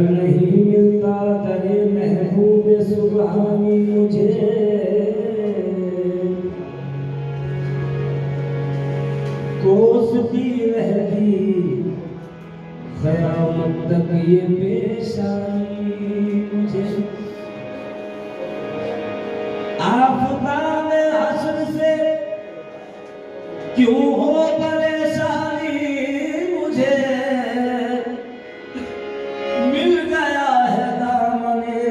नहीं मिलता दरे महबूब सुबहानी मुझे। कोसती रहती क़यामत तक ये पेशानी मुझे। आफ़ताब हश्र से क्यों हो परेशानी मुझे। मिल गया है दामने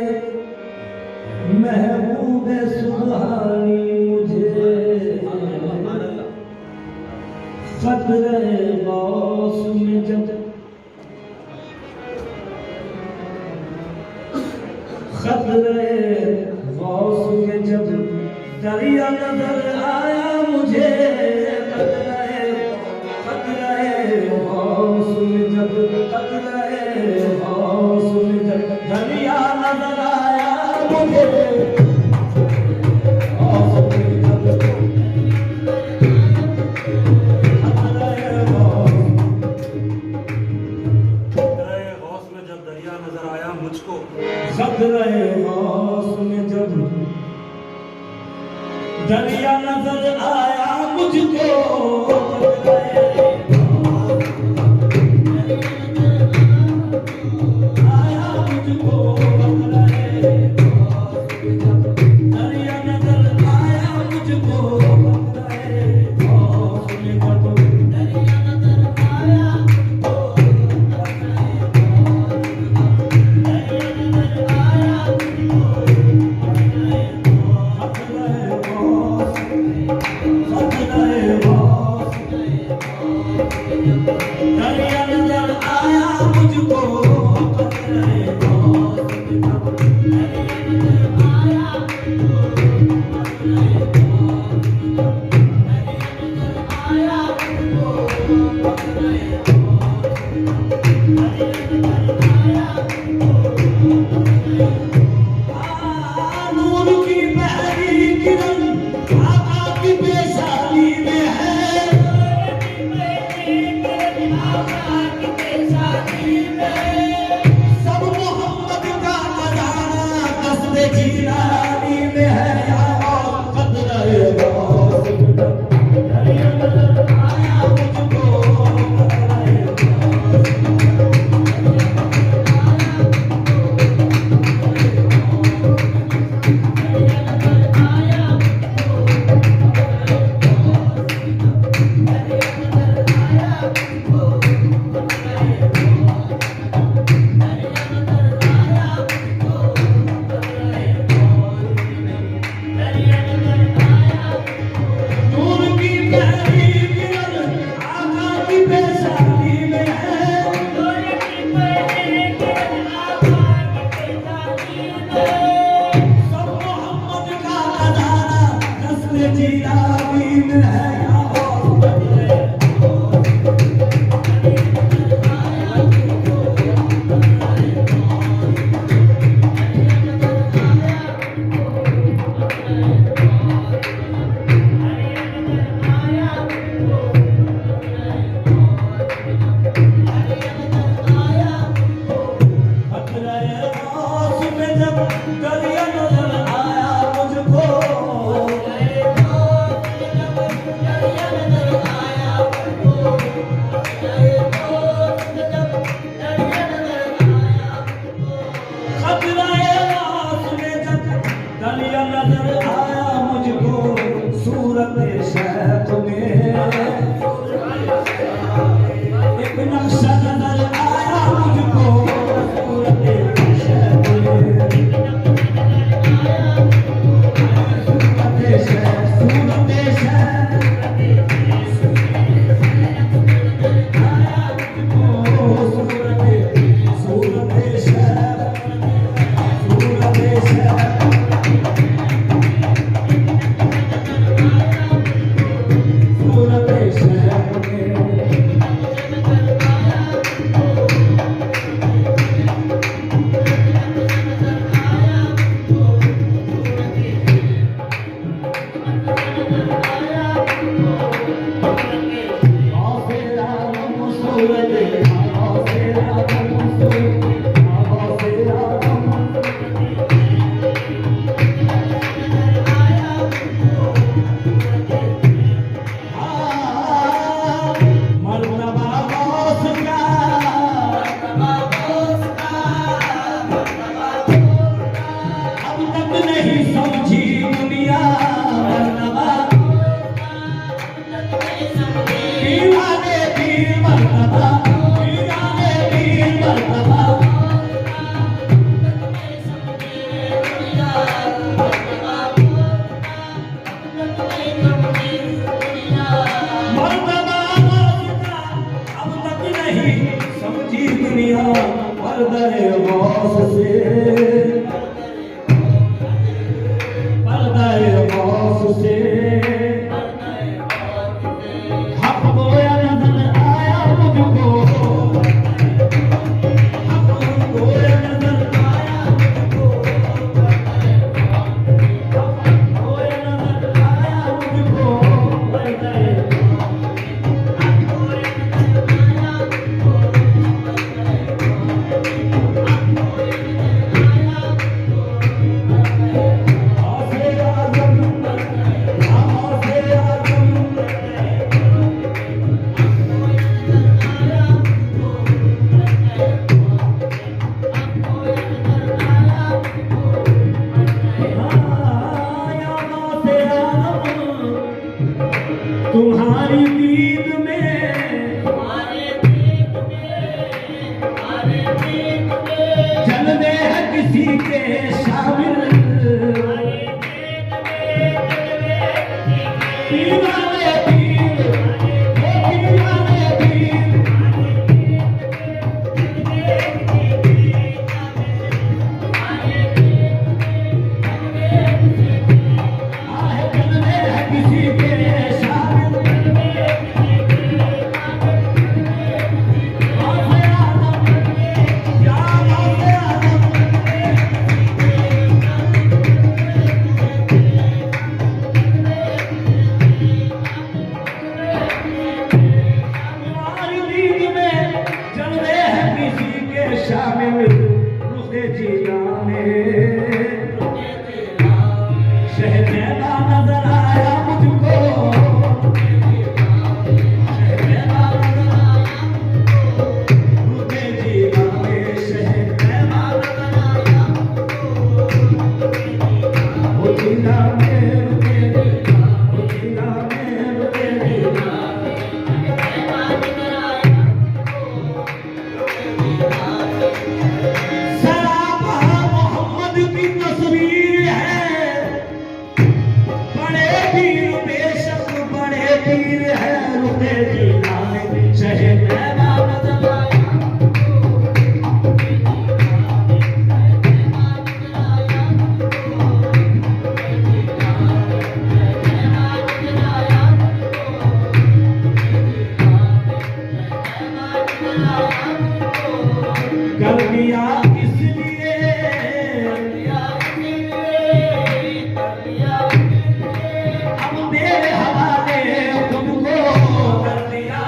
महबूब सुबहानी मुझे। क़द्र-ए गौस में जब क़द्र-ए गौस में जब दरिया नजर आया मुझे। क़द्र-ए गौस में जब क़द्र-ए गौस में जब दरिया नजर आया मुझे। क़द्र-ए गौस में जब दरिया नजर आया मुझको। आया मुझको दरिया नजर आया मुझको। दरिया नजर आया मुझको। नूर की पहली किरण आका की पेशानी में है। सब मोहम्मद का खजाना क़स्द जीलानी में है। क़द्र-ए गौस में जब दरिया नजर आया मुझको। नूर की पहली किरण आका की पेशानी में है। सब मोहम्मद का खजाना क़स्द जीलानी में है। क़द्र-ए गौस में जब दरिया नजर आया मुझको। क़द्र-ए गौस में जब दरिया नजर आया मुझको। सूरत-ए शैख़ में एक नक्शा नजर आया मुझको। सूरत-ए शैख़ में सूरत-ए शैख़ सूरत-ए शैख़ आया मुझको। सूरत-ए शैख़ सूरत-ए शैख़ पर्दे गौस से, पर्दे गौस से हक गोया नजर आया मुझको, हक गोया नजर आया मुझको, हक गोया नजर आया मुझको, पर्दे तुम्हारी दीद में, जलवे है किसी के शामिल, दीवाने पीर, वो दीवाने पीर, आहे जलवे है किसी के शामिल, आसे आदम, या आसे आदम, तुम्हारी दीद में जलवे है किसी के शामिल, रुखे जीना में शहज़ैदा नजर आया मुझको, शहज़ैदा नजर आया मुझको, रुखे जीना में शहज़ैदा नजर आया मुझको, वो जीना में रुके जीना, वो जीना में रुके जीना, सरापा मोहम्मद की तस्वीर है, बड़े पीर बेशक बड़े पीर है, रुके जीना में शहज़ैदा नजर आया, कर दिया इसलिए, अब मेरे हवाले खुद को कर दिया,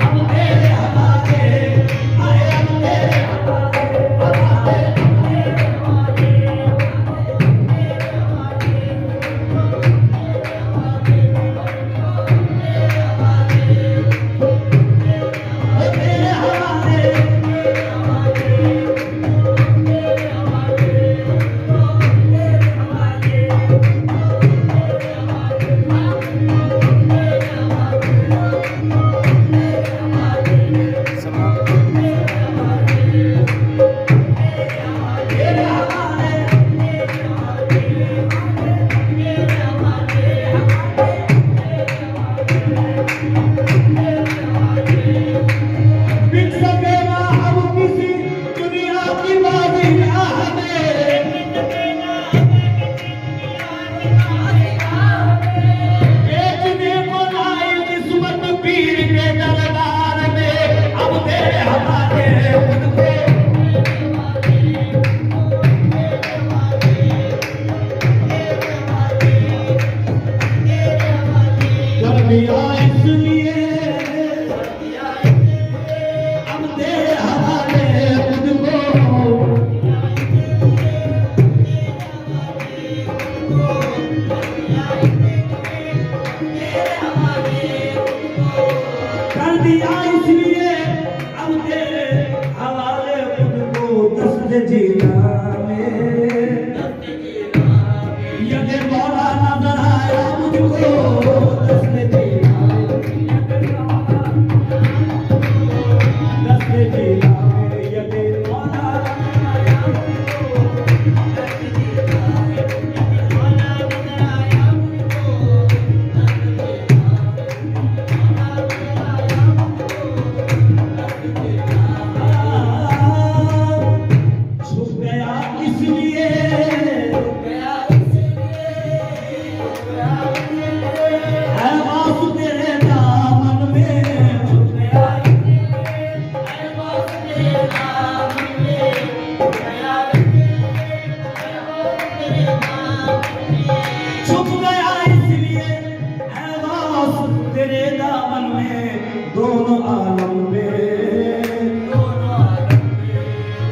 अब मेरे हवाले, आए अब मेरे हवाले, हवाले, मेरे हवाले, मेरे हवाले, बिन सकेगा हम किसी दुनिया की बादशाह में, बेचने को लाई किस्मत पीर के दरबार में, अब मेरे हवाले खुद को, कर दिया इसलिए, अब तेरे हवाले खुद को, कर दिया इसलिए, अब तेरे हवाले खुद को, दस्त जीना में यदि मौला नजर आया मुझको, दस्त जीना में, दस्त जीना में यदि मौला नजर आया मुझको, दस्त जीना में यदि मौला नजर आया मुझको, दस्त जीना में आलम में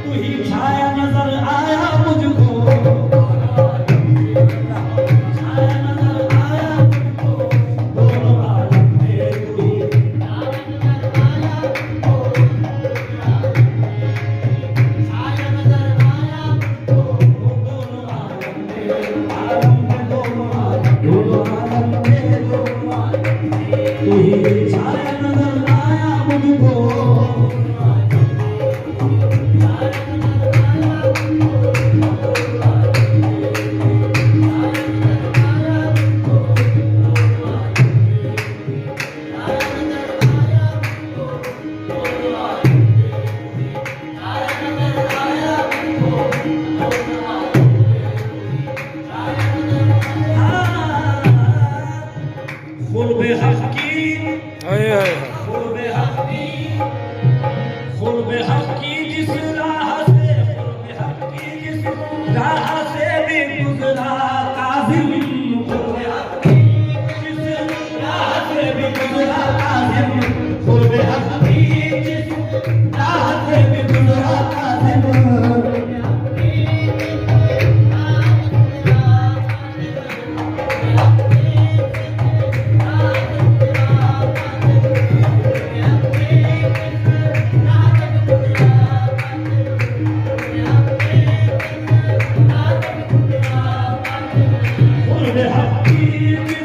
तू ही छाया नजर आया मुझको छाया नजर आया मुझको दोनों आलम में तू ही तू ही छाया नजर आया मुझको खुर्बे हक की खुर्बे हक की खुर्बे हक की जिस राह से खुर्बे हक की जिस राह से भी गुजरा काज़िम खुर्बे हक की जिस राह से भी गुजरा काज़िम खुर्बे हक की जिस राह से भी गुजरा काज़िम खुर्बे हक की